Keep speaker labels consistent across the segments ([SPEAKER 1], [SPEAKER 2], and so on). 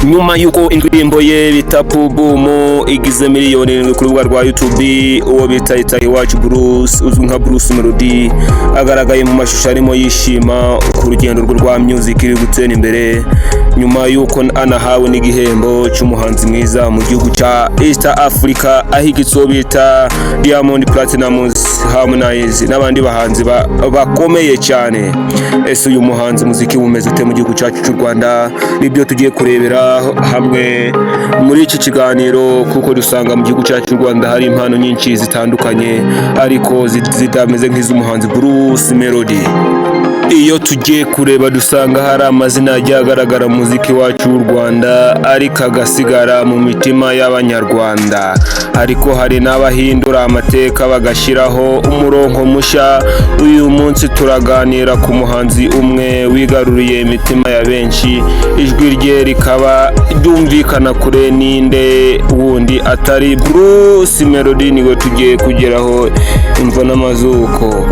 [SPEAKER 1] nyuma yuko indirimbo ye bita Boom igize miliyoni ku rubuga rwa YouTube, uwo bita Itahiwacu Bruce uzwi nka Bruce Melody agaragaye mu mashusho arimo yishima ku rugendo rwe rwa music iri gutera imbere, nyuma yuko anahawe n'igihembo cy'umuhanzi mwiza mu gihugu cya East Africa, ahigitso bita Diamond Platnumz, Harmonize n'abandi bahanzi bakomeye cyane. Ese uyu muhanzi muziki bumeze ute mu gihugu cyacu cy'u Rwanda? Nibyo tugiye kurebera hamwe muri iki kiganiro, kuko dusanga mu gihugu cyacu cy'u Rwanda hari impano nyinshi zitandukanye ariko zitameze nk'iz'umuhanzi Bruce Melody. Iyo tugiye kureba dusanga hari amazina agiye agaragara mu muziki wacu w'u Rwanda ariko agasigara mu mitima y'abanyarwanda, ariko hari n'abahindura amateka bagashyiraho umurongo mushya. Uyu munsi turaganira ku muhanzi umwe wigaruriye imitima ya benshi, ijwi rye rikaba ryumvikana kure ninde wundi atari Bruce Melody. Niwe tugiye kugeraho imvo n'amazuko.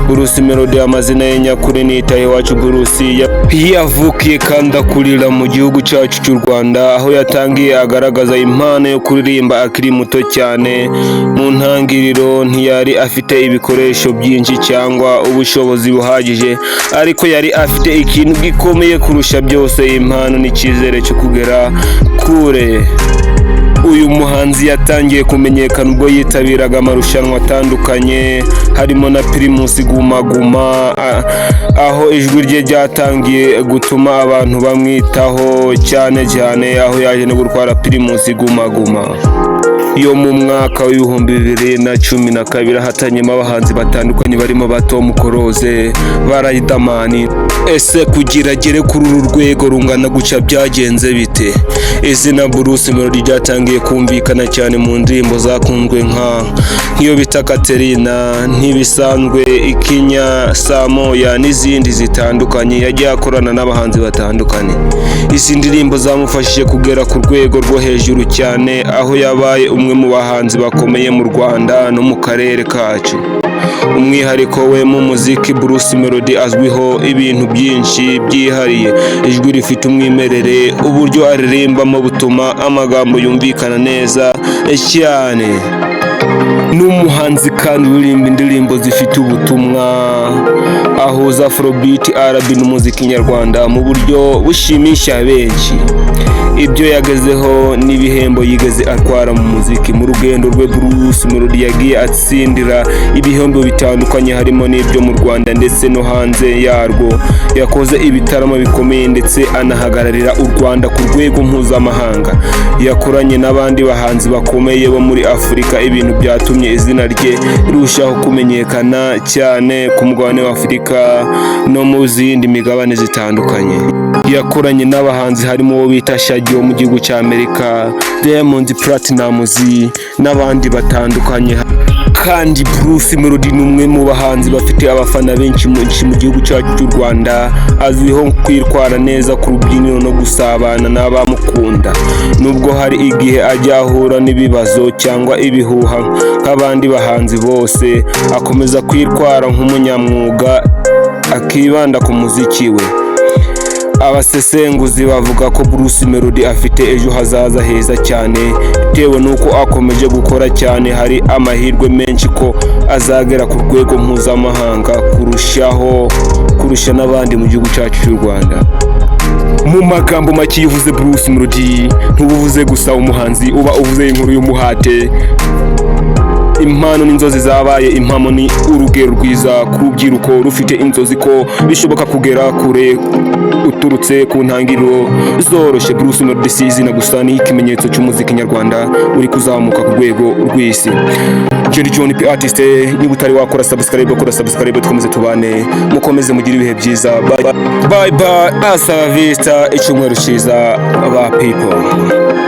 [SPEAKER 1] Bruce Melody amazina ye nyakuri ni Itahiwacu Bruce, yavukiye kandi akurira mu gihugu cyacu cy'u Rwanda, aho yatangiye agaragaza impano yo kuririmba akiri muto cyane. Mu ntangiriro ntiyari afite ibikoresho byinshi cyangwa ubushobozi buhagije, ariko yari afite ikintu gikomeye kurusha byose, impano n'icyizere cyo kugera kure. Uyu muhanzi yatangiye kumenyekana ubwo yitabiraga amarushanwa atandukanye harimo na Primus Guma Guma, aho ijwi rye ryatangiye gutuma abantu bamwitaho cyane, aho yaje no gutwara Primus Guma Guma yo mu mwaka w'ibihumbi 2012. Hatanyemo abahanzi batandukanye barimo ba Tom Close, ba Riderman. Ese kugira agere kuri uru rwego rungana guca byagenze bite? Izina Bruce Melody ryatangiye kumvikana cyane mu ndirimbo zakunzwe nk'iyo bita Katerina, Ntibisanzwe, Ikinya, Samoya n'izindi zitandukanye. Yagiye akorana n'abahanzi batandukanye. Izi ndirimbo zamufashije kugera ku rwego rwo hejuru cyane, aho yabaye umwe mu bahanzi bakomeye mu Rwanda no mu karere kacu. Umwihariko we mu muziki, Bruce Melody azwiho ibintu byinshi byihariye. Ijwi rifite umwimerere, uburyo aririmbamo butuma amagambo yumvikana neza cyane. N'umuhanzi kandi uririmba indirimbo zifite ubutumwa, ahuza Afrobeat, R&B n'umuziki nyarwanda mu buryo bushimisha benshi. Ibyo yagezeho n'ibihembo yigeze atwara mu muziki. Mu rugendo rwe Bruce Melody yagiye atsindira ibihembo bitandukanye harimo n'ibyo mu Rwanda ndetse no hanze yarwo. Yakoze ibitaramo bikomeye ndetse anahagararira u Rwanda ku rwego mpuzamahanga. Yakoranye n'abandi bahanzi bakomeye bo muri Afurika, ibintu byatumye izina rye rirushaho kumenyekana cyane ku mugabane wa Afurika no mu zindi migabane zitandukanye. Yakoranye n'abahanzi harimo uwo bita Shaggy wo mu gihugu cya Amerika, Diamond Platnumz n'abandi batandukanye. Kandi Bruce Melody ni umwe mu bahanzi bafite abafana benshi mu gihugu cyacu cy'u Rwanda. Azwiho kwitwara neza ku rubyiniro no gusabana n'abamukunda, nubwo hari igihe ajya ahura n'ibibazo cyangwa ibihuha nk'abandi bahanzi bose. Akomeza kwitwara nk'umunyamwuga akibanda ku muziki we. Abasesenguzi bavuga ko Bruce Melody afite ejo hazaza heza cyane, bitewe n'uko akomeje gukora cyane. Hari amahirwe menshi ko azagera ku rwego mpuzamahanga kurusha n'abandi mu gihugu cyacu cy'u Rwanda. Mu magambo make uvuze Bruce Melody ntubuvuze gusa umuhanzi, uba uvuze inkuru y'umuhate. Impano n'inzozi zabaye impamo, ni urugero rwiza ku rubyiruko rufite inzozi ko bishoboka kugera kure uturutse ku ntangiriro zoroshye. Bruce Melody si izina gusa, ni ikimenyetso cy'umuziki nyarwanda uri kuzamuka ku rwego rw'isi. John P Artist, niba utari wakora subscribe, kora subscribe, dukomeze tubane, mukomeze mugire ibihe byiza. Bye bye, hasta la vista, icyumweru cyiza ba people.